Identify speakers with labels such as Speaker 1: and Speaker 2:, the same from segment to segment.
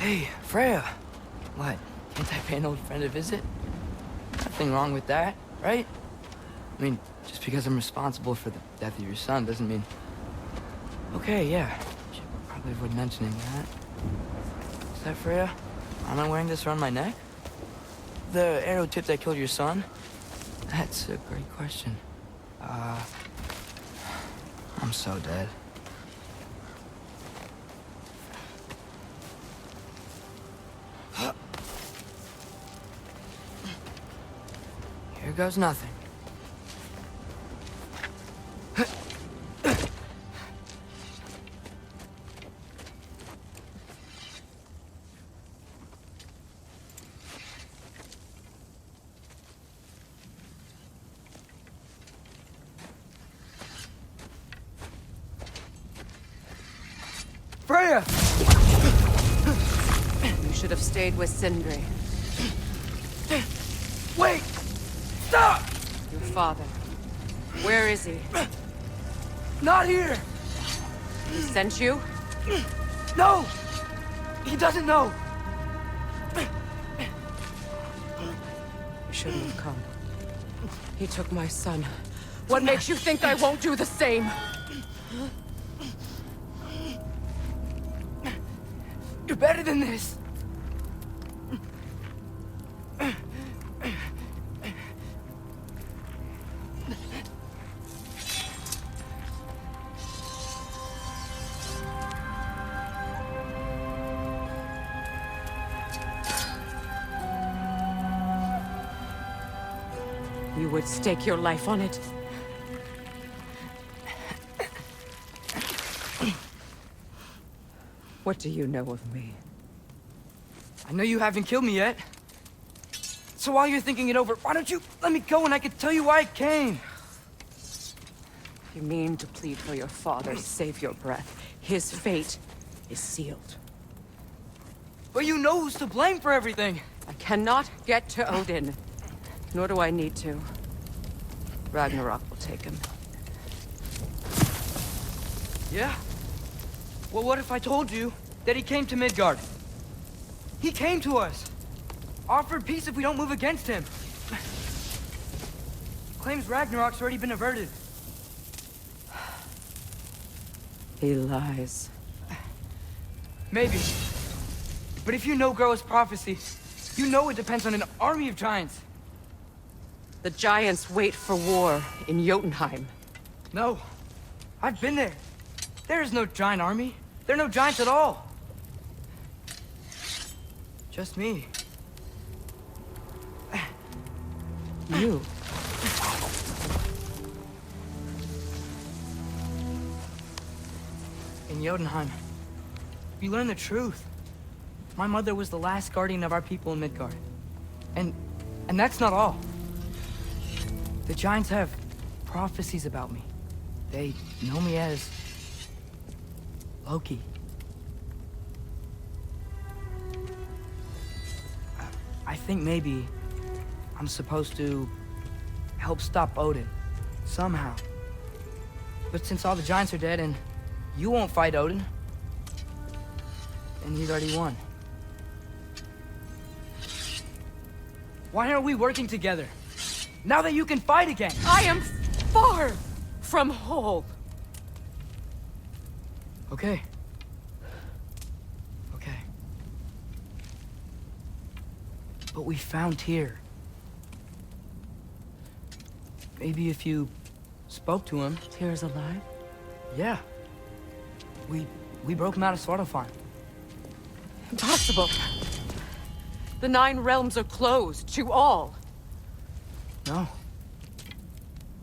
Speaker 1: Hey, Freya. What? Can't I pay an old friend a visit? Nothing wrong with that, right? I mean, just because I'm responsible for the death of your son doesn't mean... Okay, yeah. Should probably avoid mentioning that. Is that Freya? Am I wearing this around my neck? The arrow tip that killed your son? That's a great question. I'm so dead. Here goes nothing. Freya!
Speaker 2: You should have stayed with Sindri.
Speaker 1: Wait! Stop!
Speaker 2: Your father. Where is he?
Speaker 1: Not here!
Speaker 2: He sent you?
Speaker 1: No! He doesn't know!
Speaker 2: You shouldn't have come. He took my son. What makes you think I won't do the same?
Speaker 1: You're better than this!
Speaker 2: You would stake your life on it? What do you know of me?
Speaker 1: I know you haven't killed me yet. So while you're thinking it over, why don't you let me go and I can tell you why I came?
Speaker 2: You mean to plead for your father, save your breath. His fate is sealed.
Speaker 1: But you know who's to blame for everything.
Speaker 2: I cannot get to Odin. Nor do I need to. Ragnarok will take him.
Speaker 1: Yeah? Well, what if I told you that he came to Midgard? He came to us. Offered peace if we don't move against him. Claims Ragnarok's already been averted.
Speaker 2: He lies.
Speaker 1: Maybe. But if you know Groa's prophecy, you know it depends on an army of giants.
Speaker 2: The giants wait for war in Jotunheim.
Speaker 1: No. I've been there. There is no giant army. There are no giants at all. Just me.
Speaker 2: You?
Speaker 1: In Jotunheim, we learn the truth. My mother was the last guardian of our people in Midgard. And that's not all. The giants have prophecies about me. They know me as Loki. I think maybe I'm supposed to help stop Odin, somehow. But since all the giants are dead and you won't fight Odin, then he's already won. Why aren't we working together? Now that you can fight again!
Speaker 2: I am far from whole.
Speaker 1: Okay. Okay. But we found Tyr. Maybe if you spoke to him...
Speaker 2: Tyr's alive?
Speaker 1: Yeah. We broke him out of Svartalfheim.
Speaker 2: Impossible. The 9 realms are closed to all.
Speaker 1: No.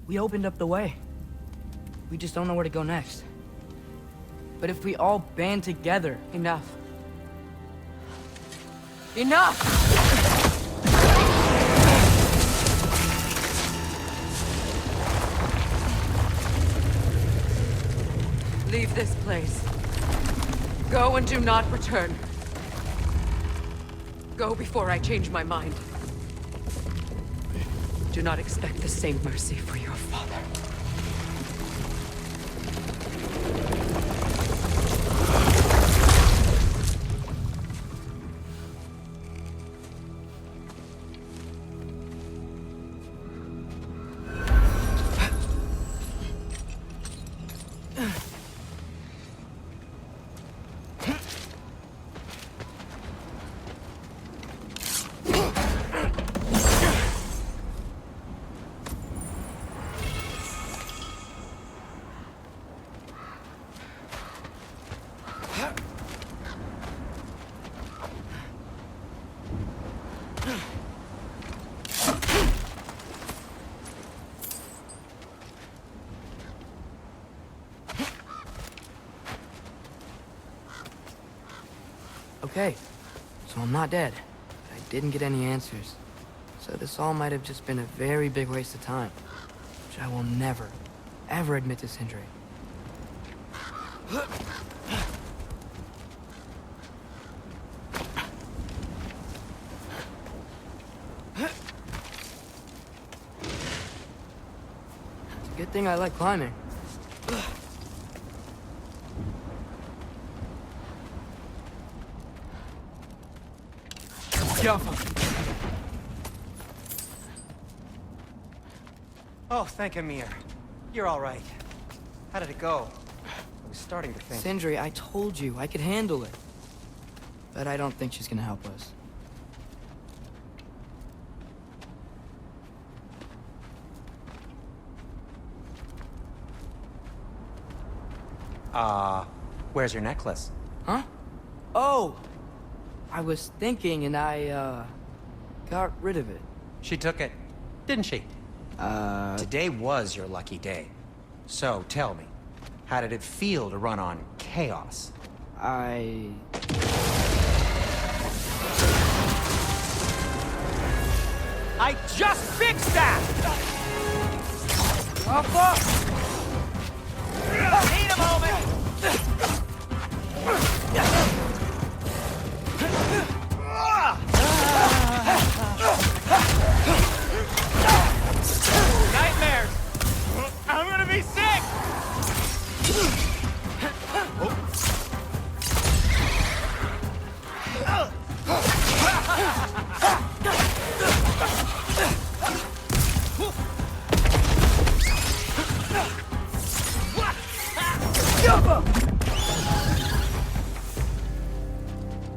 Speaker 1: We opened up the way. We just don't know where to go next. But if we all band together...
Speaker 2: Enough. Enough! Leave this place. Go and do not return. Go before I change my mind. Do not expect the same mercy for your father.
Speaker 1: Okay, so I'm not dead. But I didn't get any answers. So this all might have just been a very big waste of time. Which I will never, ever admit to Sindri. It's a good thing I like climbing.
Speaker 3: Oh, thank Amir. You're all right. How did it go? I was starting to think...
Speaker 1: Sindri, I told you I could handle it. But I don't think she's gonna help us.
Speaker 3: Where's your necklace?
Speaker 1: Huh? Oh! I was thinking and I, got rid of it.
Speaker 3: She took it, didn't she? Today was your lucky day. So, tell me, how did it feel to run on chaos?
Speaker 1: I
Speaker 3: just fixed that! Need a moment! Nightmares! I'm gonna be sick!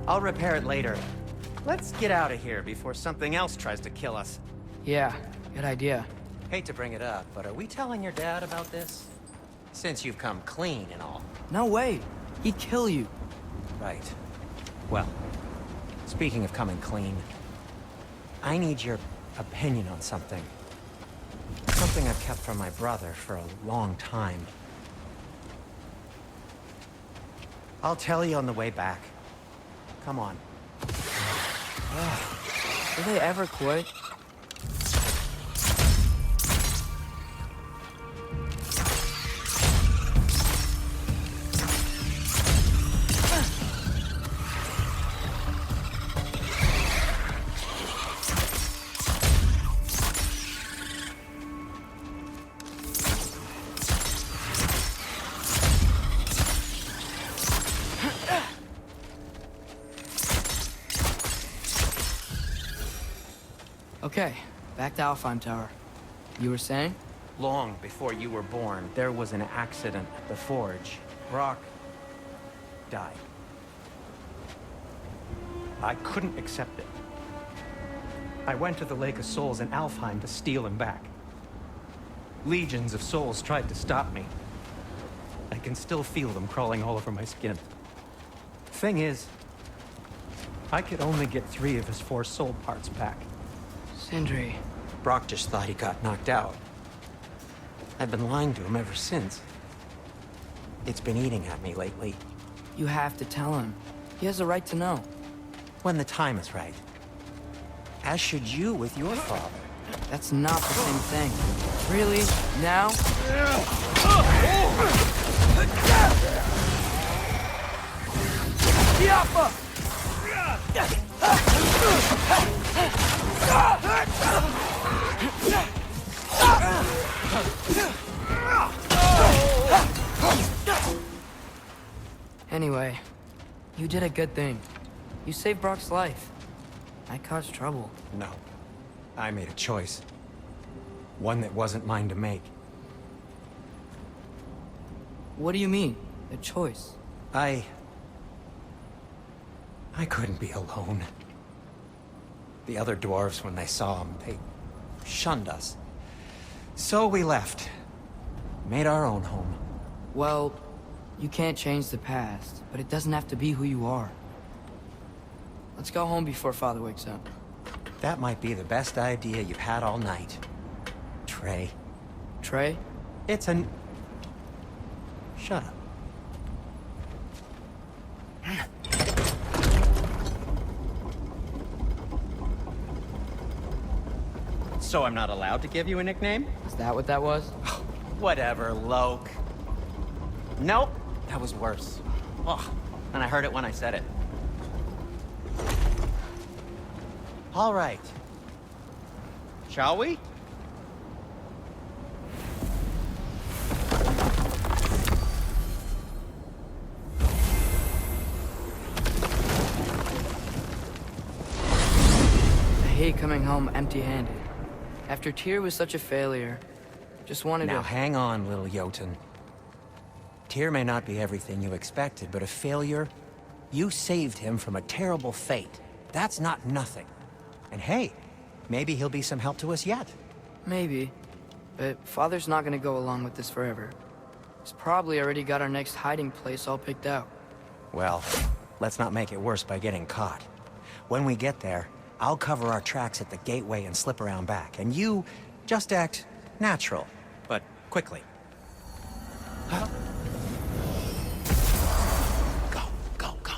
Speaker 3: I'll repair it later. Let's get out of here before something else tries to kill us.
Speaker 1: yeah, good idea.
Speaker 3: Hate to bring it up, but are we telling your dad about this? Since you've come clean and all.
Speaker 1: No way. He'd kill you.
Speaker 3: Right. Well, speaking of coming clean, I need your opinion on something. Something I've kept from my brother for a long time. I'll tell you on the way back. Come on.
Speaker 1: Will they ever quit? Okay, back to Alfheim Tower. You were saying?
Speaker 3: Long before you were born, there was an accident at the forge. Brock died. I couldn't accept it. I went to the Lake of Souls in Alfheim to steal him back. Legions of souls tried to stop me. I can still feel them crawling all over my skin. Thing is, I could only get 3 of his 4 soul parts back.
Speaker 1: Sindri.
Speaker 3: Brock just thought he got knocked out. I've been lying to him ever since. It's been eating at me lately.
Speaker 1: You have to tell him. He has a right to know.
Speaker 3: When the time is right. As should you with your father.
Speaker 1: That's not the same thing. Really? Now? Anyway, you did a good thing. You saved Brock's life. I caused trouble.
Speaker 3: No. I made a choice. One that wasn't mine to make.
Speaker 1: What do you mean? A choice?
Speaker 3: I couldn't be alone. The other dwarves, when they saw him, they shunned us. So we left. Made our own home.
Speaker 1: Well, you can't change the past, but it doesn't have to be who you are. Let's go home before Father wakes up.
Speaker 3: That might be the best idea you've had all night. Trey.
Speaker 1: Trey?
Speaker 3: It's an... Shut up. So I'm not allowed to give you a nickname?
Speaker 1: Is that what that was?
Speaker 3: Whatever, Loke. Nope, that was worse. Oh, and I heard it when I said it. All right. Shall we?
Speaker 1: I hate coming home empty-handed. After Tyr was such a failure, just wanted
Speaker 3: Now
Speaker 1: to...
Speaker 3: hang on, little Jotun. Tyr may not be everything you expected, but a failure? You saved him from a terrible fate. That's not nothing. And hey, maybe he'll be some help to us yet.
Speaker 1: Maybe. But Father's not gonna go along with this forever. He's probably already got our next hiding place all picked out.
Speaker 3: Well, let's not make it worse by getting caught. When we get there, I'll cover our tracks at the gateway and slip around back, and you just act natural, but quickly. Go, go, go.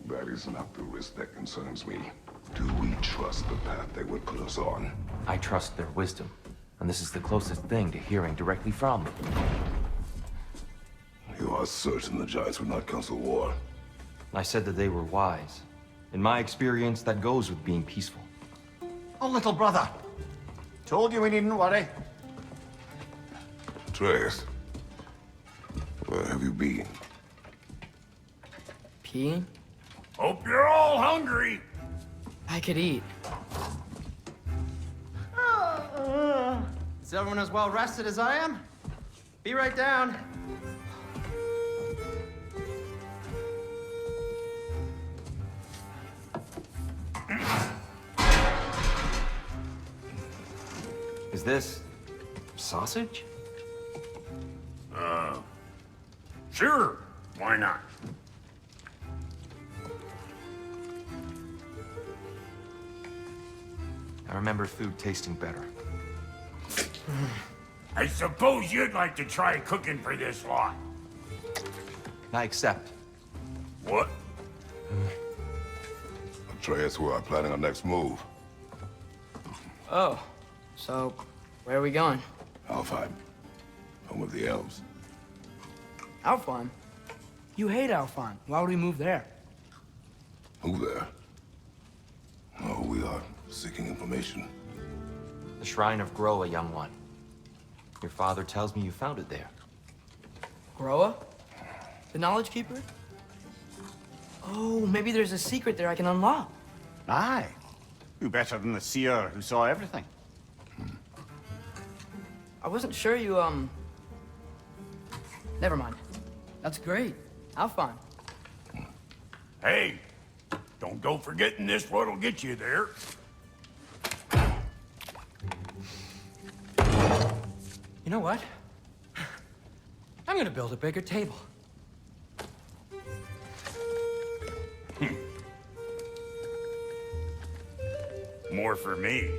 Speaker 4: That is not the risk that concerns me. Do we trust the path they would put us on?
Speaker 5: I trust their wisdom, and this is the closest thing to hearing directly from them.
Speaker 4: You are certain the Giants would not counsel war?
Speaker 5: I said that they were wise. In my experience, that goes with being peaceful.
Speaker 6: Oh, little brother. Told you we needn't worry.
Speaker 4: Atreus, where have you been?
Speaker 1: Peeing?
Speaker 6: Hope you're all hungry.
Speaker 1: I could eat.
Speaker 3: Is everyone as well rested as I am? Be right down.
Speaker 5: Is this... sausage?
Speaker 6: Sure. Why not?
Speaker 5: I remember food tasting better.
Speaker 6: I suppose you'd like to try cooking for this lot.
Speaker 5: I accept.
Speaker 6: What?
Speaker 4: Atreus, we are planning our next move.
Speaker 1: Oh, so where are we going?
Speaker 4: Alfheim, home of the elves.
Speaker 1: Alfheim? You hate Alfheim. Why would we move there?
Speaker 4: Who there? Oh, we are seeking information.
Speaker 5: The Shrine of Groa, young one. Your father tells me you found it there.
Speaker 1: Groa? The Knowledge Keeper? Oh, maybe there's a secret there I can unlock.
Speaker 6: Aye. Who better than the seer who saw everything?
Speaker 1: I wasn't sure you, Never mind. That's great. Alfheim.
Speaker 6: Hey, don't go forgetting this what'll get you there.
Speaker 3: You know what? I'm gonna build a bigger table.
Speaker 6: More for me.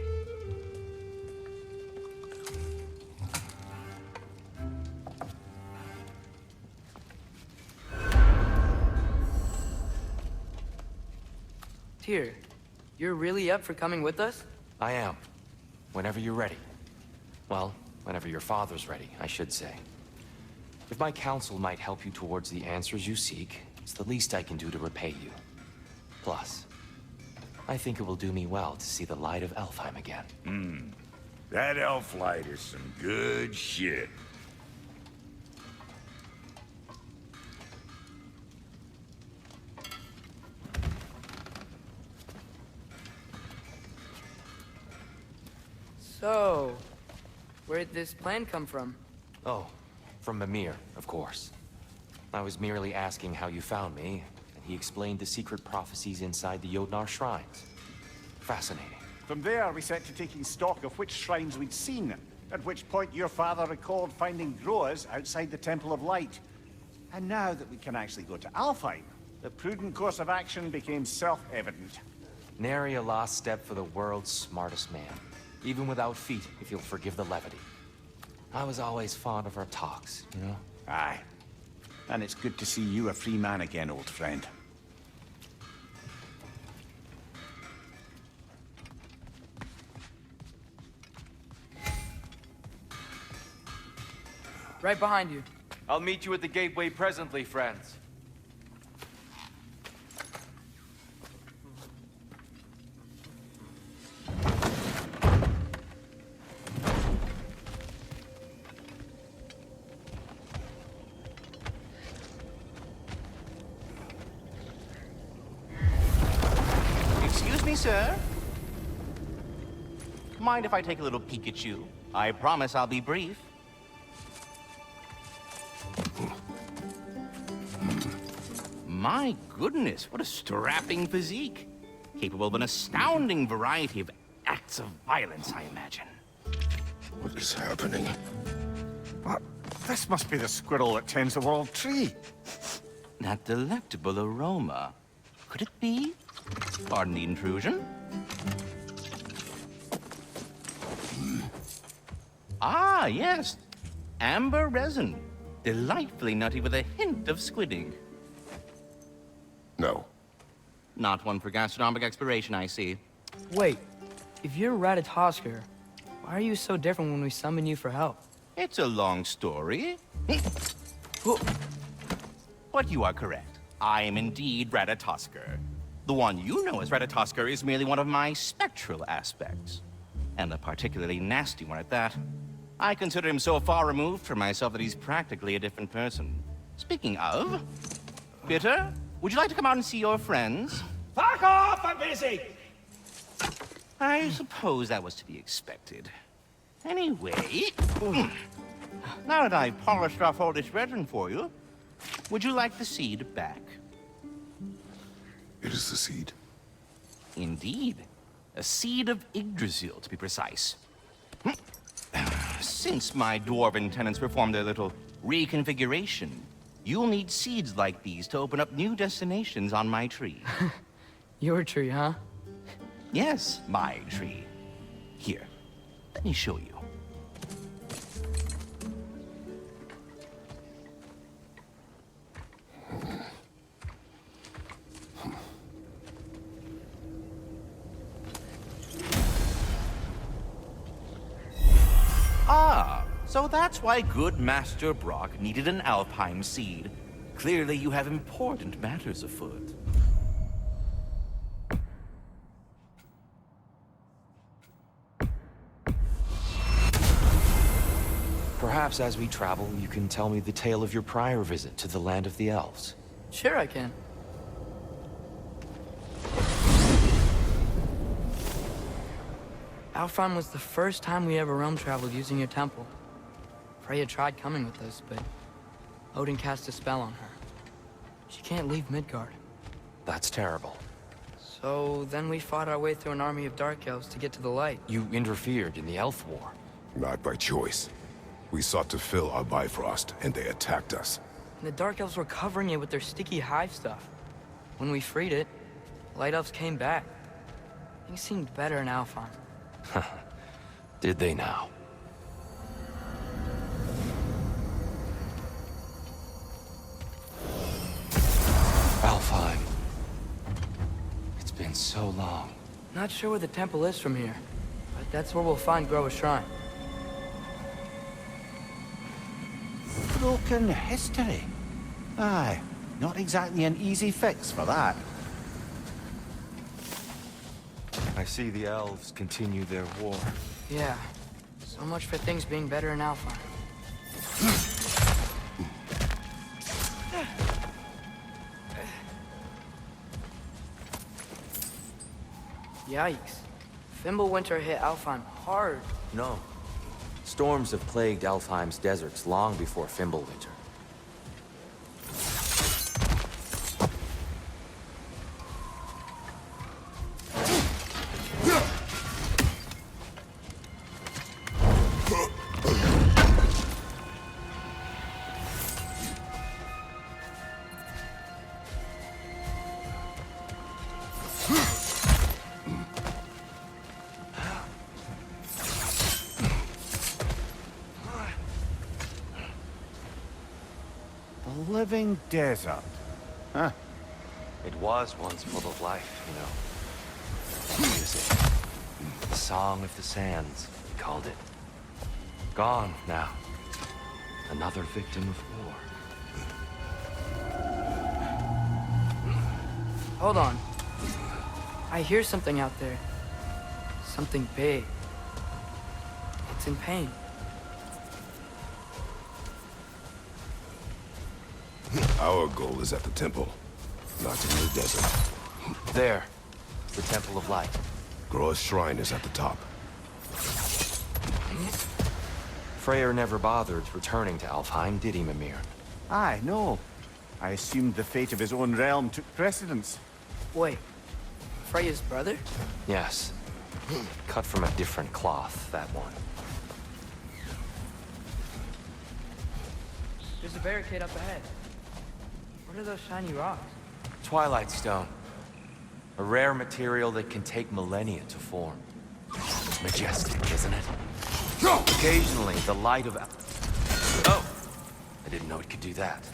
Speaker 1: Tyr, you're really up for coming with us?
Speaker 5: I am. Whenever you're ready. Well, whenever your father's ready, I should say. If my counsel might help you towards the answers you seek, it's the least I can do to repay you. Plus, I think it will do me well to see the light of Alfheim again.
Speaker 6: That elf light is some good shit.
Speaker 1: So, where'd this plan come from?
Speaker 5: Oh, from Mimir, of course. I was merely asking how you found me, and he explained the secret prophecies inside the Jotnar shrines. Fascinating.
Speaker 7: From there, we set to taking stock of which shrines we'd seen, at which point your father recalled finding Groas outside the Temple of Light. And now that we can actually go to Alfheim, the prudent course of action became self-evident.
Speaker 5: Nary a lost step for the world's smartest man. Even without feet, if you'll forgive the levity. I was always fond of our talks, you know?
Speaker 7: Aye. And it's good to see you a free man again, old friend.
Speaker 1: Right behind you.
Speaker 5: I'll meet you at the gateway presently, friends.
Speaker 8: Excuse me, sir. Mind if I take a little peek at you? I promise I'll be brief. My goodness, what a strapping physique. Capable of an astounding variety of acts of violence, I imagine.
Speaker 4: What is happening?
Speaker 7: What? This must be the squirrel that tends the world tree.
Speaker 8: That delectable aroma. Could it be? Pardon the intrusion. Ah, yes. Amber resin. Delightfully nutty with a hint of squidding.
Speaker 4: No.
Speaker 8: Not one for gastronomic exploration, I see.
Speaker 1: Wait, if you're Ratatosker, why are you so different when we summon you for help?
Speaker 8: It's a long story. But you are correct. I am indeed Ratatosker. The one you know as Ratatosker is merely one of my spectral aspects. And a particularly nasty one at that. I consider him so far removed from myself that he's practically a different person. Speaking of... Bitter, would you like to come out and see your friends?
Speaker 6: Fuck off! I'm busy!
Speaker 8: I suppose that was to be expected. Anyway... Now that I've polished off all this resin for you, would you like the seed back?
Speaker 4: It is the seed.
Speaker 8: Indeed. A seed of Yggdrasil, to be precise. Since my dwarven tenants performed their little reconfiguration, you'll need seeds like these to open up new destinations on my tree.
Speaker 1: Your tree, huh?
Speaker 8: Yes, my tree. Here, let me show you. Ah, so that's why good Master Brock needed an Alpine seed. Clearly you have important matters afoot.
Speaker 5: Perhaps as we travel, you can tell me the tale of your prior visit to the land of the elves.
Speaker 1: Sure I can. Alfheim was the first time we ever realm traveled using your temple. Freya tried coming with us, but Odin cast a spell on her. She can't leave Midgard.
Speaker 5: That's terrible.
Speaker 1: So then we fought our way through an army of dark elves to get to the light.
Speaker 5: You interfered in the Elf War.
Speaker 4: Not by choice. We sought to fill our Bifrost, and they attacked us.
Speaker 1: And the dark elves were covering it with their sticky hive stuff. When we freed it, light elves came back. Things seemed better in Alfheim.
Speaker 5: Did they now? Alfheim. It's been so long.
Speaker 1: Not sure where the temple is from here, but that's where we'll find Groa's shrine.
Speaker 7: Broken history. Aye, not exactly an easy fix for that.
Speaker 5: I see the elves continue their war.
Speaker 1: Yeah, so much for things being better in Alfheim. Yikes. Fimbulwinter hit Alfheim hard.
Speaker 5: No. Storms have plagued Alfheim's deserts long before Fimbulwinter.
Speaker 7: A living desert. Huh.
Speaker 5: It was once full of life, you know. Music. The Song of the Sands, we called it. Gone now. Another victim of war.
Speaker 1: Hold on. I hear something out there. Something big. It's in pain.
Speaker 4: Our goal is at the temple, not in the desert.
Speaker 5: There. The Temple of Light.
Speaker 4: Groa's shrine is at the top.
Speaker 5: Freyr never bothered returning to Alfheim, did he, Mimir?
Speaker 7: Aye, no. I assumed the fate of his own realm took precedence.
Speaker 1: Wait. Freya's brother?
Speaker 5: Yes. Cut from a different cloth, that one.
Speaker 1: There's a barricade up ahead. What are those shiny rocks?
Speaker 5: Twilight Stone. A rare material that can take millennia to form. Majestic, isn't it? Occasionally, the light of... Oh! I didn't know it could do that.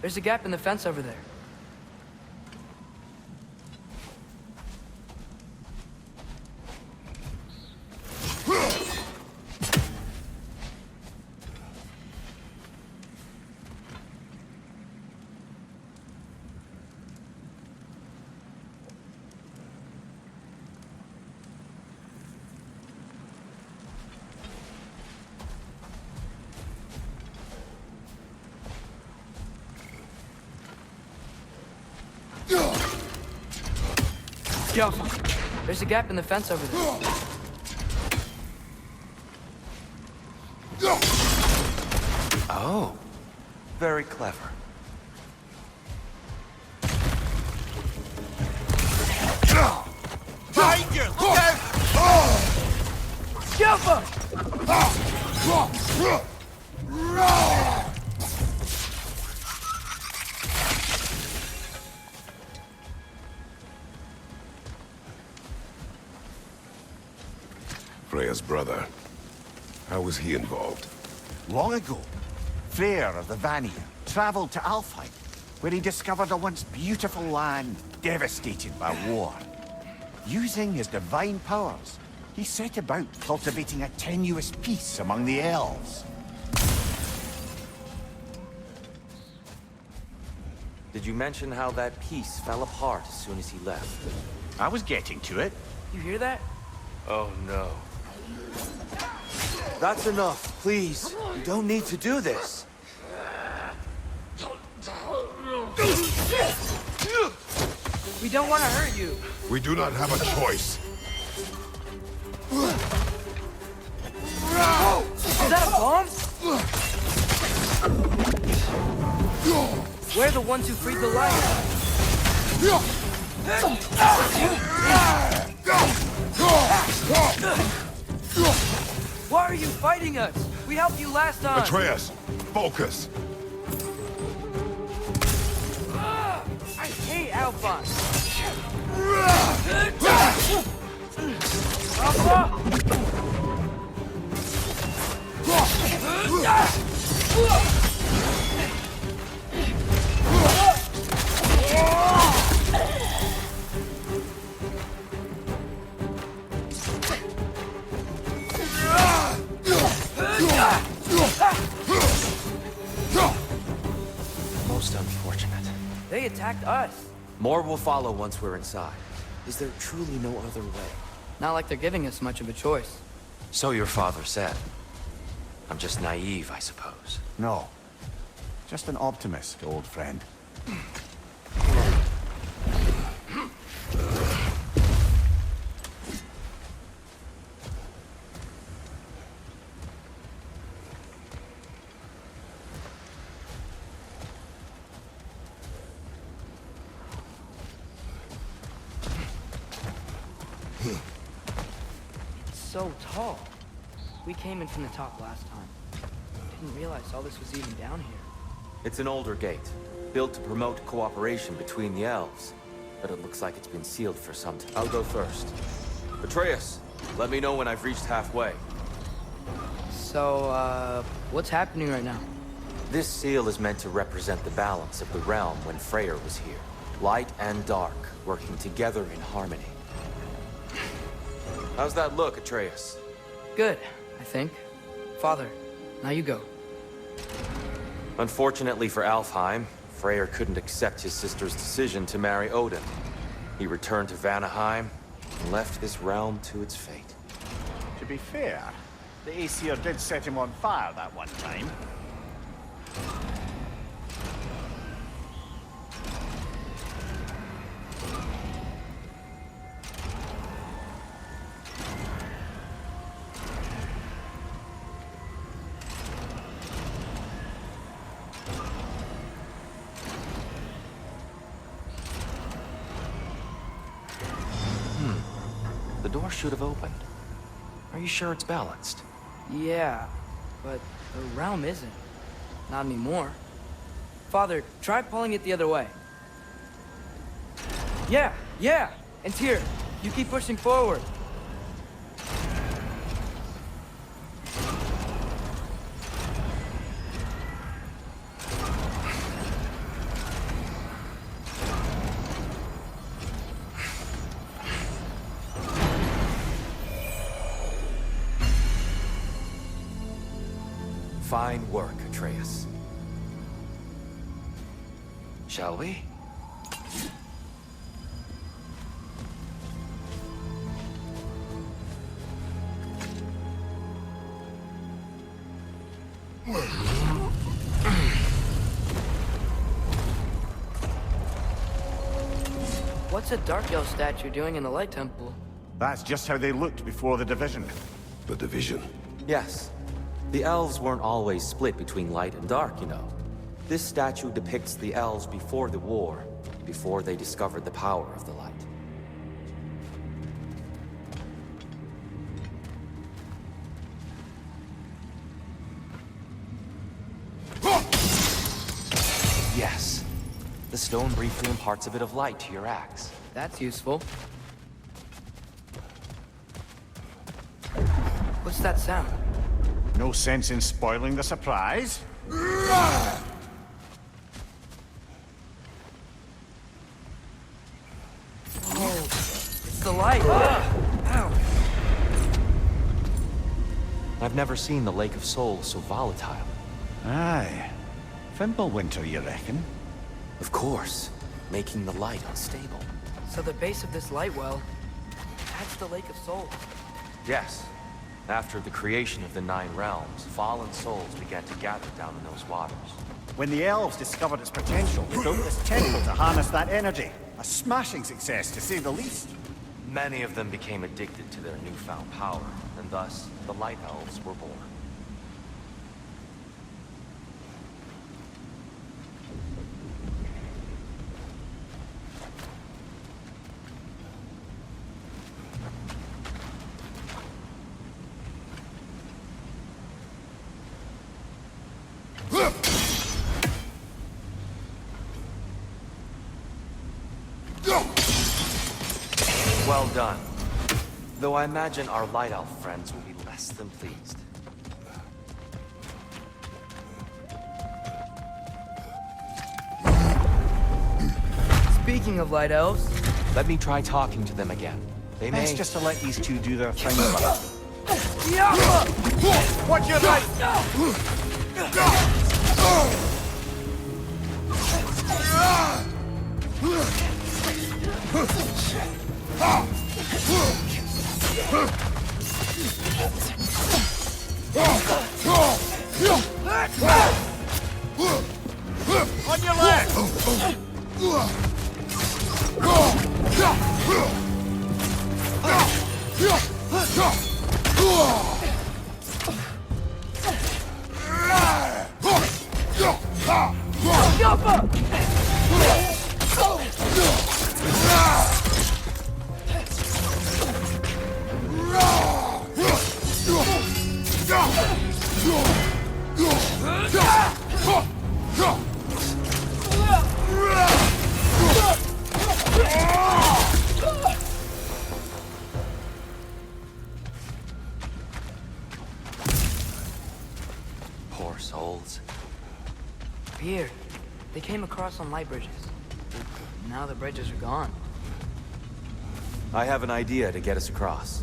Speaker 1: There's a gap in the fence over there. Yo, there's a gap in the fence over there.
Speaker 5: Oh. Very clever.
Speaker 7: Behind you! Look out!
Speaker 1: Jumper!
Speaker 4: Freya's brother. How was he involved?
Speaker 7: Long ago, Freyr of the Vanir traveled to Alfheim, where he discovered a once beautiful land devastated by war. Using his divine powers, he set about cultivating a tenuous peace among the elves.
Speaker 5: Did you mention how that piece fell apart as soon as he left?
Speaker 7: I was getting to it.
Speaker 1: You hear that?
Speaker 5: Oh no. That's enough, please. You don't need to do this.
Speaker 1: We don't want to hurt you.
Speaker 4: We do not have a choice.
Speaker 1: Is that a bomb? We're the ones who freed the light. Why are you fighting us? We helped you last time.
Speaker 4: Atreus, focus.
Speaker 1: I hate Alphonse.
Speaker 5: Most unfortunate.
Speaker 1: They attacked us.
Speaker 5: More will follow once we're inside. Is there truly no other way?
Speaker 1: Not like they're giving us much of a choice.
Speaker 5: So your father said. I'm just naive, I suppose.
Speaker 7: No. Just an optimist, old friend.
Speaker 1: It's so tall. We came in from the top last time. didn't realize all this was even down here.
Speaker 5: It's an older gate, built to promote cooperation between the elves. But it looks like it's been sealed for some time. I'll go first. Atreus, let me know when I've reached halfway.
Speaker 1: So, what's happening right now?
Speaker 5: This seal is meant to represent the balance of the realm when Freyr was here. Light and dark, working together in harmony. How's that look, Atreus?
Speaker 1: Good, I think. Father, now you go.
Speaker 5: Unfortunately for Alfheim, Freyr couldn't accept his sister's decision to marry Odin. He returned to Vanaheim and left this realm to its fate.
Speaker 7: To be fair, the Aesir did set him on fire that one time.
Speaker 5: The door should have opened. Are you sure it's balanced?
Speaker 1: Yeah, but the realm isn't. Not anymore. Father, try pulling it the other way. Yeah! And Tyr, you keep pushing forward.
Speaker 5: Fine work, Atreus. Shall we?
Speaker 1: What's a Dark Elf statue doing in the Light Temple?
Speaker 7: That's just how they looked before the division.
Speaker 4: The division.
Speaker 5: Yes. The elves weren't always split between light and dark, you know. This statue depicts the elves before the war, before they discovered the power of the light. Yes. The stone briefly imparts a bit of light to your axe.
Speaker 1: That's useful. What's that sound?
Speaker 7: No sense in spoiling the surprise.
Speaker 1: Oh, it's the light! Ow!
Speaker 5: I've never seen the Lake of Souls so volatile.
Speaker 7: Aye. Fimbulwinter, you reckon?
Speaker 5: Of course, making the light unstable.
Speaker 1: So the base of this light well, that's the Lake of Souls.
Speaker 5: Yes. After the creation of the Nine Realms, fallen souls began to gather down in those waters.
Speaker 7: When the elves discovered its potential, they built this temple to harness that energy. A smashing success, to say the least.
Speaker 5: Many of them became addicted to their newfound power, and thus, the Light Elves were born. Well done. Though I imagine our Light Elf friends will be less than pleased.
Speaker 1: Speaking of Light Elves...
Speaker 5: Let me try talking to them again. They may...
Speaker 7: Best just to let these two do their thing.
Speaker 1: Watch your light!
Speaker 7: On your left!
Speaker 5: Poor souls.
Speaker 1: Here, they came across on light bridges. Now the bridges are gone.
Speaker 5: I have an idea to get us across.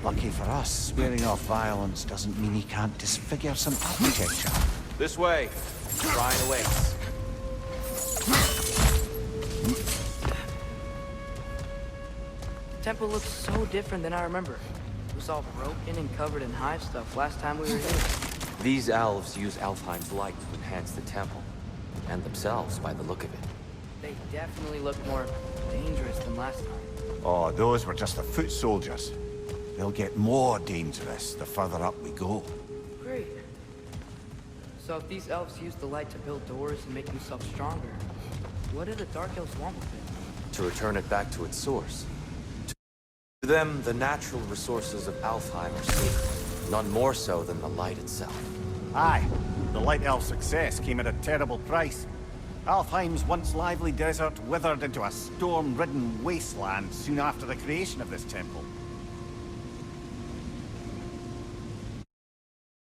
Speaker 7: Lucky for us, swearing off violence doesn't mean he can't disfigure some architecture.
Speaker 5: This way. Shrine awaits.
Speaker 1: The temple looks so different than I remember. It was all broken and covered in hive stuff last time we were here.
Speaker 5: These elves use Alfheim's light to enhance the temple. And themselves, by the look of it.
Speaker 1: They definitely look more dangerous than last time.
Speaker 7: Oh, those were just the foot soldiers. They'll get more dangerous the further up we go.
Speaker 1: Great. So if these elves use the light to build doors and make themselves stronger, what do the Dark Elves want with it?
Speaker 5: To return it back to its source. To them, the natural resources of Alfheim are sacred. None more so than the light itself.
Speaker 7: Aye, the Light Elf success came at a terrible price. Alfheim's once lively desert withered into a storm-ridden wasteland soon after the creation of this temple.